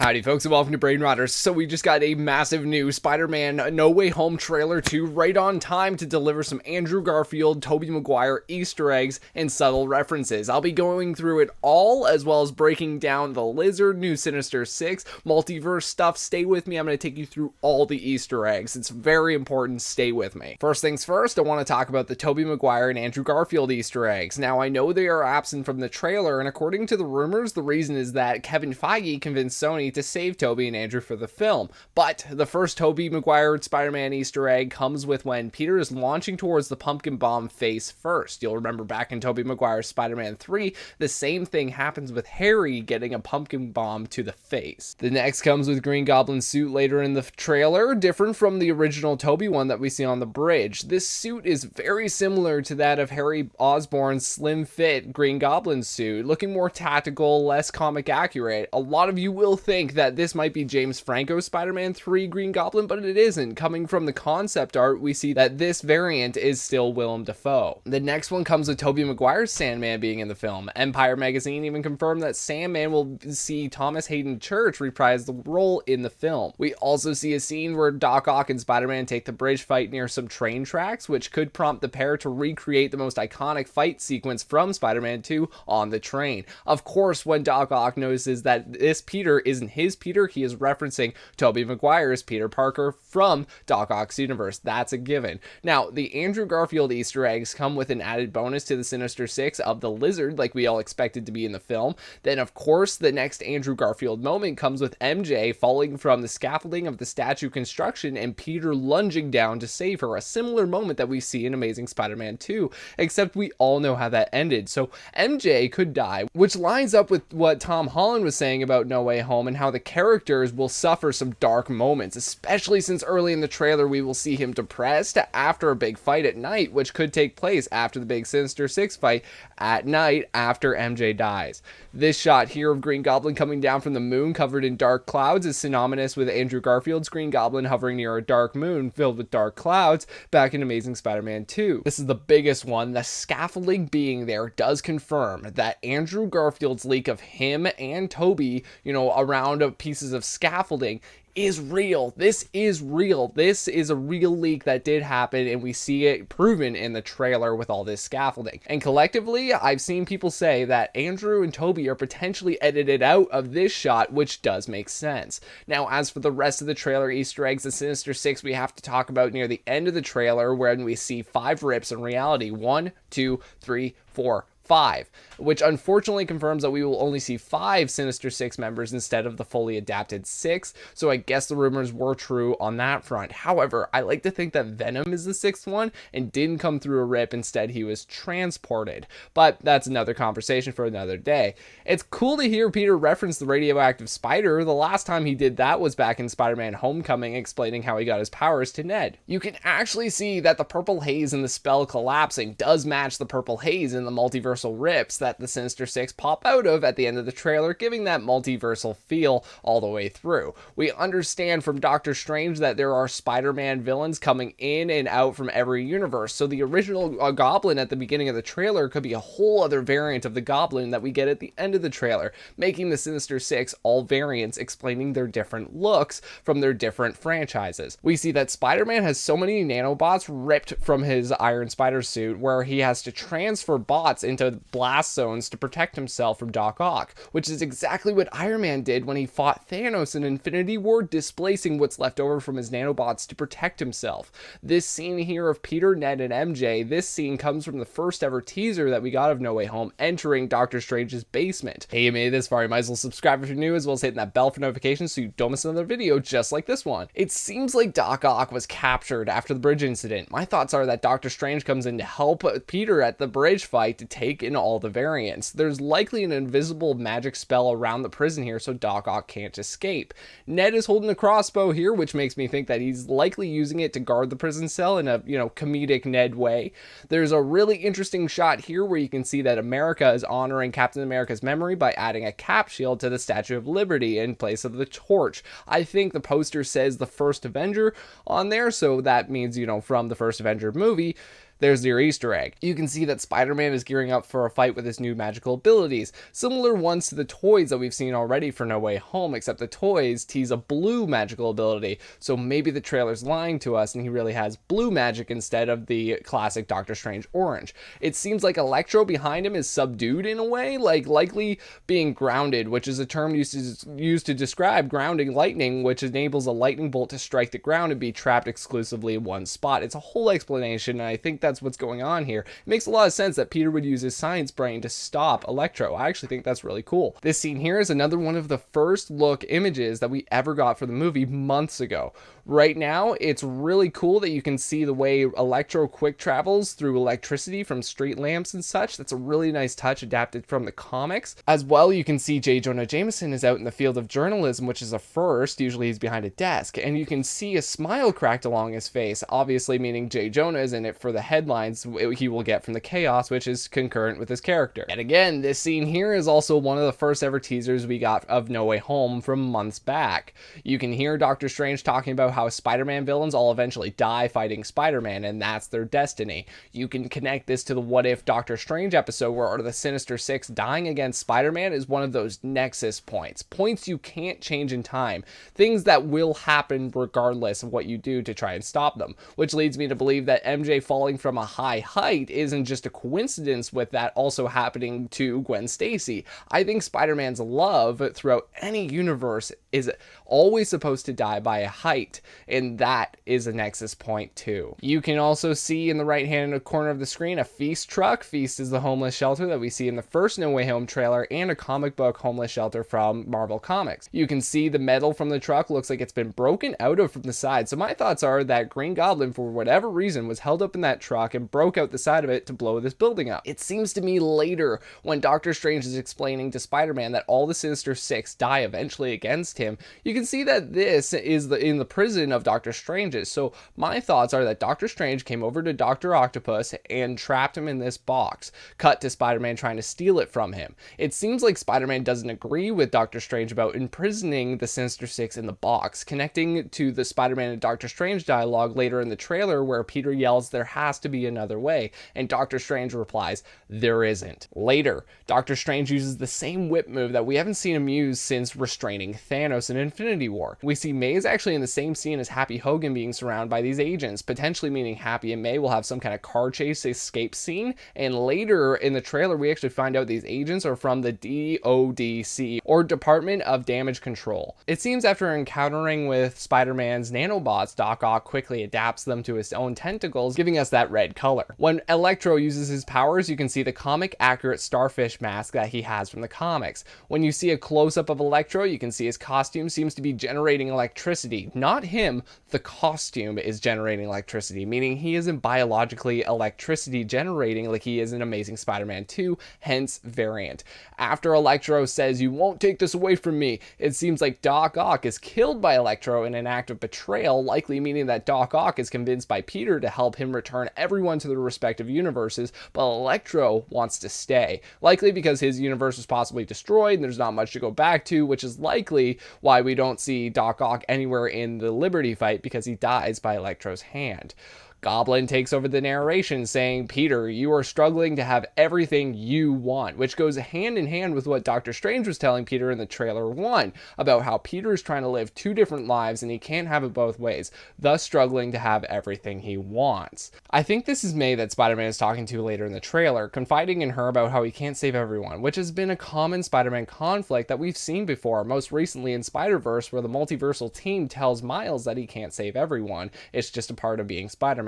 Howdy folks and welcome to Brain Rotters. So we just got a massive new Spider-Man No Way Home trailer 2 right on time to deliver some Andrew Garfield, Tobey Maguire Easter eggs and subtle references. I'll be going through it all as well as breaking down the Lizard, new Sinister Six, multiverse stuff. Stay with me, I'm going to take you through all the Easter eggs. It's very important, stay with me. First things first, I want to talk about the Tobey Maguire and Andrew Garfield Easter eggs. Now I know they are absent from the trailer, and according to the rumors, the reason is that Kevin Fiege convinced Sony to save Toby and Andrew for the film. But the first Tobey Maguire Spider-Man Easter egg comes with when Peter is launching towards the pumpkin bomb face first. You'll remember back in Tobey Maguire's Spider-Man 3, the same thing happens with Harry getting a pumpkin bomb to the face. The next comes with Green Goblin's suit later in the trailer, different from the original Toby one that we see on the bridge. This suit is very similar to that of Harry Osborn's slim fit Green Goblin suit, looking more tactical, less comic accurate. A lot of you will think that this might be James Franco's Spider-Man 3 Green Goblin, but it isn't. Coming from the concept art, we see that this variant is still Willem Dafoe. The next one comes with Tobey Maguire's Sandman being in the film. Empire magazine even confirmed that Sandman will see Thomas Hayden Church reprise the role in the film. We also see a scene where Doc Ock and Spider-Man take the bridge fight near some train tracks, which could prompt the pair to recreate the most iconic fight sequence from Spider-Man 2 on the train. Of course, when Doc Ock notices that this Peter isn't his Peter, he is referencing Tobey Maguire's Peter Parker from Doc Ock's universe. That's a given. Now, the Andrew Garfield Easter eggs come with an added bonus to the Sinister Six of the Lizard, like we all expected to be in the film. Then, of course, the next Andrew Garfield moment comes with MJ falling from the scaffolding of the statue construction and Peter lunging down to save her, a similar moment that we see in Amazing Spider-Man 2, except we all know how that ended. So MJ could die, which lines up with what Tom Holland was saying about No Way Home and how the characters will suffer some dark moments, especially since early in the trailer we will see him depressed after a big fight at night, which could take place after the big Sinister Six fight at night after MJ dies. This shot here of Green Goblin coming down from the moon covered in dark clouds is synonymous with Andrew Garfield's Green Goblin hovering near a dark moon filled with dark clouds back in Amazing Spider-Man 2. This is the biggest one. The scaffolding being there does confirm that Andrew Garfield's leak of him and Toby, around pieces of scaffolding is real. This is real. This is a real leak that did happen, and we see it proven in the trailer with all this scaffolding. And collectively, I've seen people say that Andrew and Toby are potentially edited out of this shot, which does make sense. Now, as for the rest of the trailer Easter eggs, the Sinister Six we have to talk about near the end of the trailer, when we see 5 rips in reality. 1, 2, 3, 4, 5, which unfortunately confirms that we will only see 5 Sinister Six members instead of the fully adapted 6, so I guess the rumors were true on that front. However, I like to think that Venom is the 6th one and didn't come through a rip, instead he was transported, but that's another conversation for another day. It's cool to hear Peter reference the radioactive spider. The last time he did that was back in Spider-Man Homecoming, explaining how he got his powers to Ned. You can actually see that the purple haze in the spell collapsing does match the purple haze in the multiverse rips that the Sinister Six pop out of at the end of the trailer, giving that multiversal feel all the way through. We understand from Doctor Strange that there are Spider-Man villains coming in and out from every universe, so the original Goblin at the beginning of the trailer could be a whole other variant of the Goblin that we get at the end of the trailer, making the Sinister Six all variants, explaining their different looks from their different franchises. We see that Spider-Man has so many nanobots ripped from his Iron Spider suit where he has to transfer bots into blast zones to protect himself from Doc Ock, which is exactly what Iron Man did when he fought Thanos in Infinity War, displacing what's left over from his nanobots to protect himself. This scene here of Peter, Ned, and MJ, this scene comes from the first ever teaser that we got of No Way Home entering Doctor Strange's basement. Hey, you made it this far, you might as well subscribe if you're new, as well as hitting that bell for notifications so you don't miss another video just like this one. It seems like Doc Ock was captured after the bridge incident. My thoughts are that Doctor Strange comes in to help Peter at the bridge fight to take in all the variants. There's likely an invisible magic spell around the prison here so Doc Ock can't escape. Ned is holding a crossbow here, which makes me think that he's likely using it to guard the prison cell in a, comedic Ned way. There's a really interesting shot here where you can see that America is honoring Captain America's memory by adding a cap shield to the Statue of Liberty in place of the torch. I think the poster says the first Avenger on there, so that means, from the first Avenger movie. there's your Easter egg. You can see that Spider-Man is gearing up for a fight with his new magical abilities, similar ones to the toys that we've seen already for No Way Home, except the toys tease a blue magical ability, so maybe the trailer's lying to us and he really has blue magic instead of the classic Doctor Strange orange. It seems like Electro behind him is subdued in a way, like likely being grounded, which is a term used to describe grounding lightning, which enables a lightning bolt to strike the ground and be trapped exclusively in one spot. It's a whole explanation, and I think that's what's going on here. It makes a lot of sense that Peter would use his science brain to stop Electro. I actually think that's really cool. This scene here is another one of the first look images that we ever got for the movie months ago. Right now, it's really cool that you can see the way Electro quick travels through electricity from street lamps and such. That's a really nice touch adapted from the comics. As well, you can see Jonah Jameson is out in the field of journalism, which is a first. Usually he's behind a desk, and you can see a smile cracked along his face, obviously meaning J. Jonah is in it for the headlines he will get from the chaos, which is concurrent with his character. And again, this scene here is also one of the first ever teasers we got of No Way Home from months back. You can hear Doctor Strange talking about how Spider-Man villains all eventually die fighting Spider-Man, and that's their destiny. You can connect this to the What If Doctor Strange episode where the Sinister Six dying against Spider-Man is one of those nexus points you can't change in time, things that will happen regardless of what you do to try and stop them, which leads me to believe that MJ falling from a high height isn't just a coincidence with that also happening to Gwen Stacy. I think Spider-Man's love throughout any universe is always supposed to die by a height, and that is a nexus point too. You can also see in the right hand corner of the screen a Feast truck. Feast is the homeless shelter that we see in the first No Way Home trailer and a comic book homeless shelter from Marvel Comics. You can see the metal from the truck looks like it's been broken out of from the side, so my thoughts are that Green Goblin, for whatever reason, was held up in that truck and broke out the side of it to blow this building up. It seems to me later, when Doctor Strange is explaining to Spider-Man that all the Sinister Six die eventually against him, you can see that this is in the prison of Doctor Strange's. So my thoughts are that Doctor Strange came over to Dr. Octopus and trapped him in this box, cut to Spider-Man trying to steal it from him. It seems like Spider-Man doesn't agree with Doctor Strange about imprisoning the Sinister Six in the box, connecting to the Spider-Man and Doctor Strange dialogue later in the trailer where Peter yells, "There has to be another way," and Doctor Strange replies, "There isn't." Later, Doctor Strange uses the same whip move that we haven't seen him use since restraining Thanos in Infinity War. We see May is actually in the same scene as Happy Hogan being surrounded by these agents, potentially meaning Happy and May will have some kind of car chase escape scene, and later in the trailer we actually find out these agents are from the DODC, or Department of Damage Control. It seems after encountering with Spider-Man's nanobots, Doc Ock quickly adapts them to his own tentacles, giving us that red color. When Electro uses his powers, you can see the comic accurate starfish mask that he has from the comics. When you see a close-up of Electro, you can see his costume seems to be generating electricity. Not him, the costume is generating electricity, meaning he isn't biologically electricity generating like he is in Amazing Spider-Man 2, hence variant. After Electro says, "You won't take this away from me," it seems like Doc Ock is killed by Electro in an act of betrayal, likely meaning that Doc Ock is convinced by Peter to help him return everyone to their respective universes, but Electro wants to stay, likely because his universe was possibly destroyed and there's not much to go back to, which is likely why we don't see Doc Ock anywhere in the Liberty fight, because he dies by Electro's hand. Goblin takes over the narration saying, "Peter, you are struggling to have everything you want," which goes hand in hand with what Doctor Strange was telling Peter in the trailer 1 about how Peter is trying to live two different lives and he can't have it both ways, thus struggling to have everything he wants. I think this is May that Spider-Man is talking to later in the trailer, confiding in her about how he can't save everyone, which has been a common Spider-Man conflict that we've seen before, most recently in Spider-Verse, where the multiversal team tells Miles that he can't save everyone, it's just a part of being Spider-Man.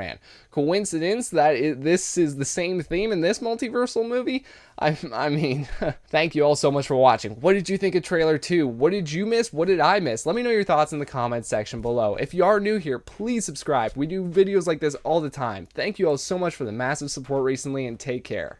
Coincidence that this is the same theme in this multiversal movie? I mean, thank you all so much for watching. What did you think of trailer 2? What did you miss? What did I miss? Let me know your thoughts in the comments section below. If you are new here, please subscribe. We do videos like this all the time. Thank you all so much for the massive support recently, and take care.